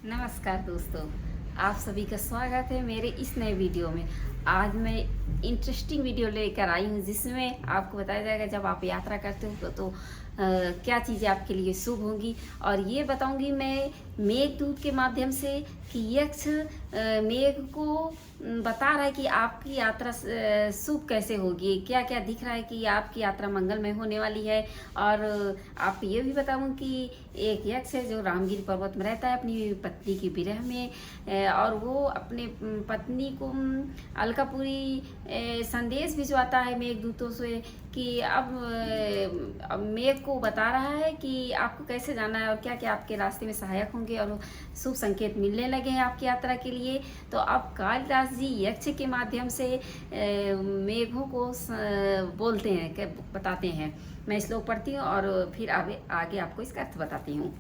नमस्कार दोस्तों, आप सभी का स्वागत है मेरे इस नए वीडियो में। आज मैं इंटरेस्टिंग वीडियो लेकर आई हूँ जिसमें आपको बताया जाएगा जब आप यात्रा करते हो तो क्या चीज़ें आपके लिए शुभ होंगी। और ये बताऊंगी मैं मेघदूत के माध्यम से कि यक्ष मेघ को बता रहा है कि आपकी यात्रा शुभ कैसे होगी, क्या क्या दिख रहा है कि आपकी यात्रा मंगलमय होने वाली है। और आप ये भी बताऊँ कि एक यक्ष है जो रामगिरी पर्वत में रहता है अपनी पत्नी की विरह में, और वो अपने पत्नी को अलकापुरी संदेश भिजवाता है मेघदूतों से कि अब मेघ को बता रहा है कि आपको कैसे जाना है और क्या क्या आपके रास्ते में सहायक होंगे और शुभ संकेत मिलने लगे हैं आपकी यात्रा के लिए। तो अब कालिदास जी यक्ष के माध्यम से मेघों को बोलते हैं, बताते हैं। मैं श्लोक पढ़ती हूँ और फिर आगे आपको इसका अर्थ बताती हूँ।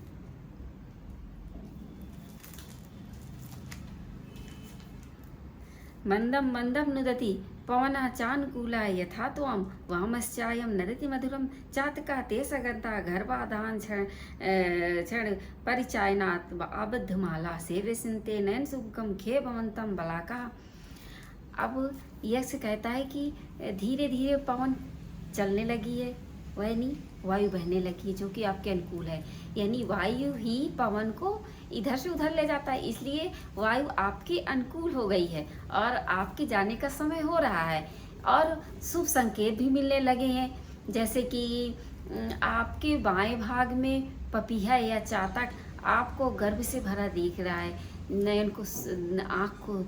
मंदम मंदम नुदति पवनः चानुकूलाय यथा त्वं वामश्चायं नदति मधुरं चातका ते सगन्ता गर्भाधान क्षण परिचायनात् आबद्धमाला सेव्यसिन्ते नयन सुगम खे भवन्तं बलाका। अब यक्ष कहता है कि धीरे धीरे पवन चलने लगी है, वह नहीं वायु बहने लगी है जो कि आपके अनुकूल है। यानी वायु ही पवन को इधर से उधर ले जाता है, इसलिए वायु आपके अनुकूल हो गई है और आपके जाने का समय हो रहा है। और शुभ संकेत भी मिलने लगे हैं, जैसे कि आपके बाएं भाग में पपीहा या चातक आपको गर्भ से भरा दिख रहा है। नयन को आँख को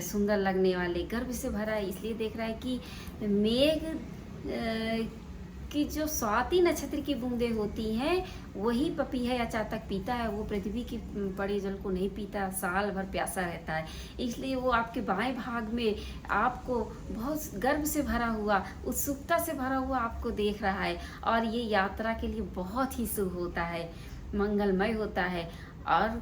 सुंदर लगने वाले गर्भ से भरा है, इसलिए देख रहा है कि मेघ कि जो स्वाति नक्षत्र की बूंदें होती हैं वही पपीहा या चातक पीता है। वो पृथ्वी की पड़े जल को नहीं पीता, साल भर प्यासा रहता है। इसलिए वो आपके बाएं भाग में आपको बहुत गर्व से भरा हुआ, उत्सुकता से भरा हुआ आपको देख रहा है। और ये यात्रा के लिए बहुत ही शुभ होता है, मंगलमय होता है। और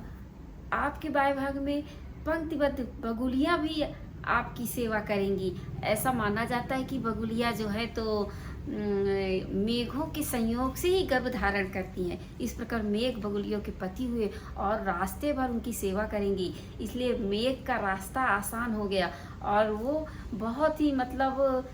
आपके बाएं भाग में पंक्तिबद्ध बगुलियाँ भी आपकी सेवा करेंगी। ऐसा माना जाता है कि बगुलिया जो है तो मेघों के संयोग से ही गर्भ धारण करती हैं। इस प्रकार मेघ बगुलियों के पति हुए और रास्ते भर उनकी सेवा करेंगी, इसलिए मेघ का रास्ता आसान हो गया और वो बहुत ही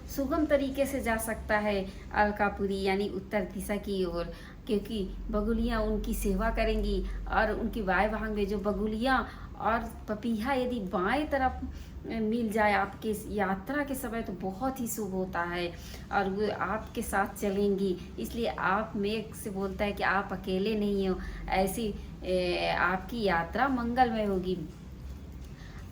सुगम तरीके से जा सकता है अलकापुरी यानी उत्तर दिशा की ओर, क्योंकि बगुलियाँ उनकी सेवा करेंगी। और उनकी बाएं भाग में जो बगुलियाँ और पपीहा यदि बाएं तरफ मिल जाए आपके यात्रा के समय तो बहुत ही शुभ होता है और वो आपके साथ चलेंगी। इसलिए आप मेघ से बोलता है कि आप अकेले नहीं हो, ऐसी आपकी यात्रा मंगलमय होगी।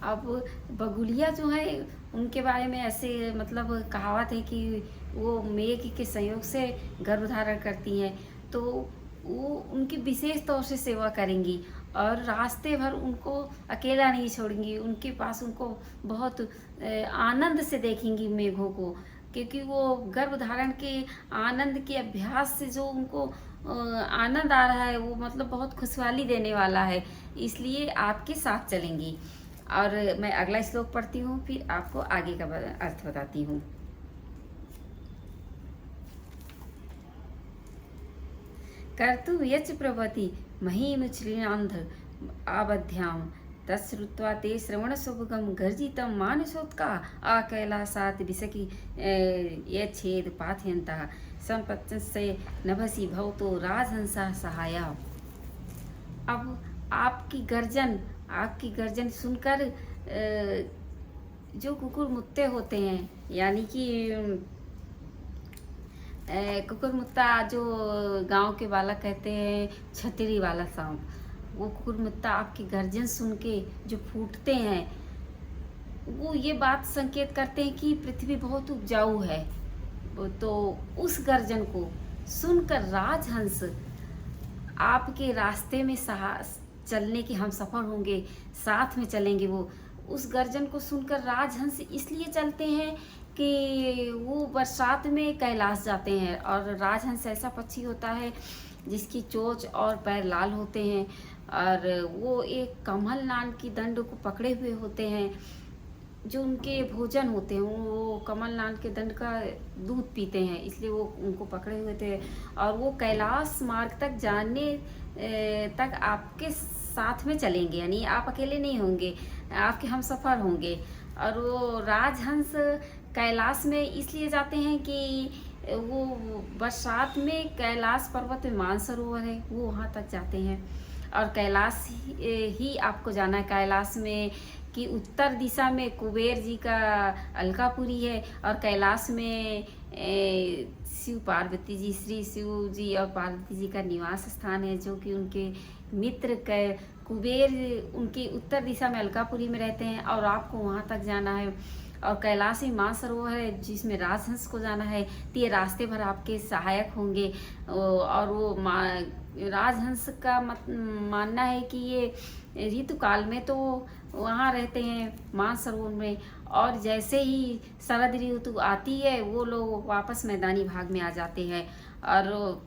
अब बगुलिया जो है उनके बारे में ऐसे कहावत है कि वो मेघ के संयोग से गर्भधारण करती हैं, तो वो उनकी विशेष तौर से सेवा करेंगी और रास्ते भर उनको अकेला नहीं छोड़ेंगी। उनके पास उनको बहुत आनंद से देखेंगी मेघों को, क्योंकि वो गर्भधारण के आनंद के अभ्यास से जो उनको आनंद आ रहा है वो बहुत खुशहाली देने वाला है, इसलिए आपके साथ चलेंगी। और मैं अगला श्लोक पढ़ती हूँ, फिर आपको आगे का अर्थ बताती हूँ। कर्तु यच प्रभति महीमुच्लीनान्ध आबध्याम तत्श्रुत्वा ते श्रवणसुभगं गर्जितं मानसोत्का आकैलासात् विसखि यच्छेद पाथयन्तः सम्पत्स्य नभसि भवतो राजहंसा सहाया। अब आपकी गर्जन सुनकर जो कुकुर मुत्ते होते हैं, यानी कि कुकुरमुत्ता जो गांव के बालक कहते हैं छतरी वाला सांप, वो कुकुरमुत्ता आपकी गर्जन सुन के जो फूटते हैं वो ये बात संकेत करते हैं कि पृथ्वी बहुत उपजाऊ है। तो उस गर्जन को सुनकर राजहंस आपके रास्ते में चलने के हम सफर होंगे, साथ में चलेंगे। वो उस गर्जन को सुनकर राजहंस इसलिए चलते हैं कि वो बरसात में कैलाश जाते हैं। और राजहंस ऐसा पक्षी होता है जिसकी चोंच और पैर लाल होते हैं और वो एक कमल नाम की दंड को पकड़े हुए होते हैं। जो उनके भोजन होते हैं वो कमलनाथ के दंड का दूध पीते हैं, इसलिए वो उनको पकड़े हुए थे। और वो कैलाश मार्ग तक जाने तक आपके साथ में चलेंगे, यानी आप अकेले नहीं होंगे, आपके हम सफ़र होंगे। और वो राजहंस कैलाश में इसलिए जाते हैं कि वो बरसात में कैलाश पर्वत में मानसरोवर है, वो वहाँ तक जाते हैं। और कैलाश ही आपको जाना है। कैलाश में कि उत्तर दिशा में कुबेर जी का अलकापुरी है, और कैलाश में शिव पार्वती जी, श्री शिव जी और पार्वती जी का निवास स्थान है, जो कि उनके मित्र कुबेर उनकी उत्तर दिशा में अलकापुरी में रहते हैं, और आपको वहाँ तक जाना है। और कैलाश ही मानसरोवर है जिसमें राजहंस को जाना है, तो ये रास्ते भर आपके सहायक होंगे। और वो राजहंस का मानना है कि ये ऋतुकाल में तो वहाँ रहते हैं मानसरोवर में, और जैसे ही शरद ऋतु आती है वो लोग वापस मैदानी भाग में आ जाते हैं। और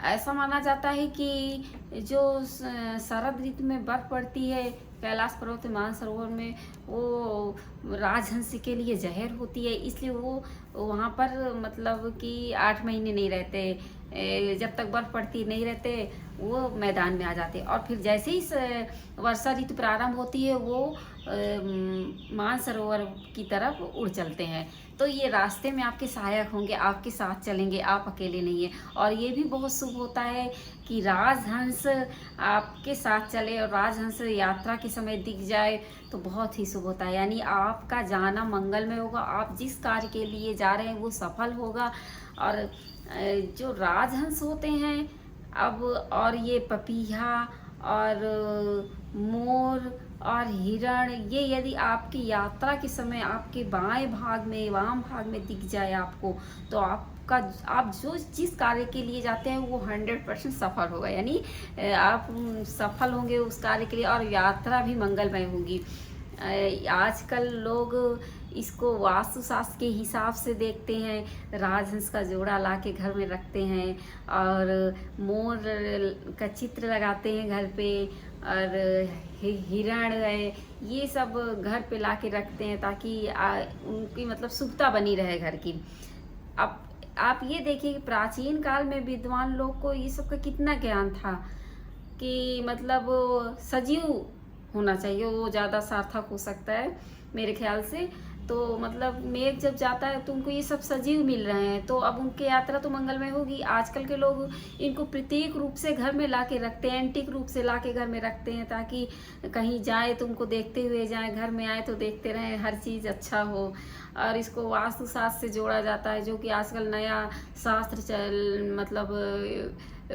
ऐसा माना जाता है कि जो शरद ऋतु में बर्फ पड़ती है कैलाश पर्वत मानसरोवर में, वो राजहंस के लिए जहर होती है, इसलिए वो वहाँ पर मतलब कि 8 महीने नहीं रहते, जब तक बर्फ पड़ती नहीं रहते, वो मैदान में आ जाते। और फिर जैसे ही वर्षा ऋतु प्रारंभ होती है वो मानसरोवर की तरफ उड़ चलते हैं। तो ये रास्ते में आपके सहायक होंगे, आपके साथ चलेंगे, आप अकेले नहीं हैं। और ये भी बहुत शुभ होता है कि राजहंस आपके साथ चले और राजहंस यात्रा के समय दिख जाए तो बहुत ही शुभ होता है, यानी आपका जाना मंगलमय होगा, आप जिस कार्य के लिए जा रहे हैं वो सफल होगा। और जो राजहंस होते हैं अब, और ये पपीहा और मोर और हिरण, ये यदि आपकी यात्रा के समय आपके बाएं भाग में वाम भाग में दिख जाए आपको, तो आप जो जिस कार्य के लिए जाते हैं वो 100% सफल होगा, यानी आप सफल होंगे उस कार्य के लिए, और यात्रा भी मंगलमय होगी। आजकल लोग इसको वास्तुशास्त्र के हिसाब से देखते हैं, राजहंस का जोड़ा ला के घर में रखते हैं, और मोर का चित्र लगाते हैं घर पे, और हिरण है, ये सब घर पे ला के रखते हैं ताकि उनकी मतलब शुभता बनी रहे घर की। अब आप ये देखिए कि प्राचीन काल में विद्वान लोग को ये सब का कितना ज्ञान था कि मतलब सजीव होना चाहिए, वो ज़्यादा सार्थक हो सकता है मेरे ख्याल से। तो मतलब मेघ जब जाता है तो उनको ये सब सजीव मिल रहे हैं, तो अब उनकी यात्रा तो मंगलमय होगी। आजकल के लोग इनको प्रतीक रूप से घर में ला के रखते हैं, एंटिक रूप से ला के घर में रखते हैं, ताकि कहीं जाए तो उनको देखते हुए जाए, घर में आए तो देखते रहें, हर चीज़ अच्छा हो। और इसको वास्तुशास्त्र से जोड़ा जाता है, जो कि आजकल नया शास्त्र मतलब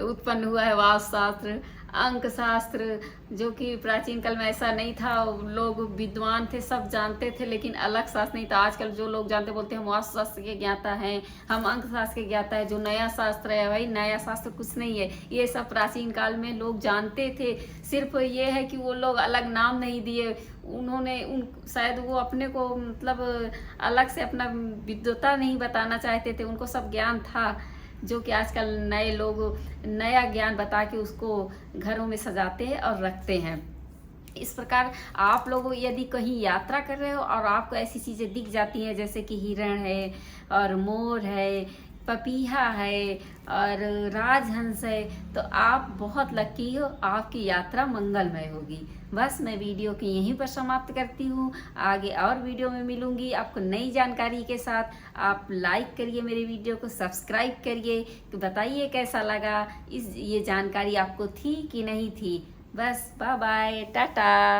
उत्पन्न हुआ है, वास्तुशास्त्र, अंक शास्त्र, जो कि प्राचीन काल में ऐसा नहीं था। लोग विद्वान थे, सब जानते थे, लेकिन अलग शास्त्र नहीं था। आजकल जो लोग जानते बोलते हैं हम वास्तुशास्त्र के ज्ञाता हैं, हम अंक शास्त्र के ज्ञाता है। जो नया शास्त्र है भाई, नया शास्त्र कुछ नहीं है, ये सब प्राचीन काल में लोग जानते थे। सिर्फ ये है कि वो लोग अलग नाम नहीं दिए, उन्होंने शायद वो अपने को मतलब अलग से अपना विद्वता नहीं बताना चाहते थे, उनको सब ज्ञान था, जो कि आजकल नए लोग नया ज्ञान बता के उसको घरों में सजाते हैं और रखते हैं। इस प्रकार आप लोग यदि कहीं यात्रा कर रहे हो और आपको ऐसी चीज़ें दिख जाती हैं जैसे कि हिरण है और मोर है, पपीहा है और राजहंस है, तो आप बहुत लकी हो, आपकी यात्रा मंगलमय होगी। बस मैं वीडियो को यहीं पर समाप्त करती हूँ, आगे और वीडियो में मिलूंगी आपको नई जानकारी के साथ। आप लाइक करिए मेरे वीडियो को, सब्सक्राइब करिए, तो बताइए कैसा लगा, ये जानकारी आपको थी कि नहीं थी। बस बाय बाय, टाटा।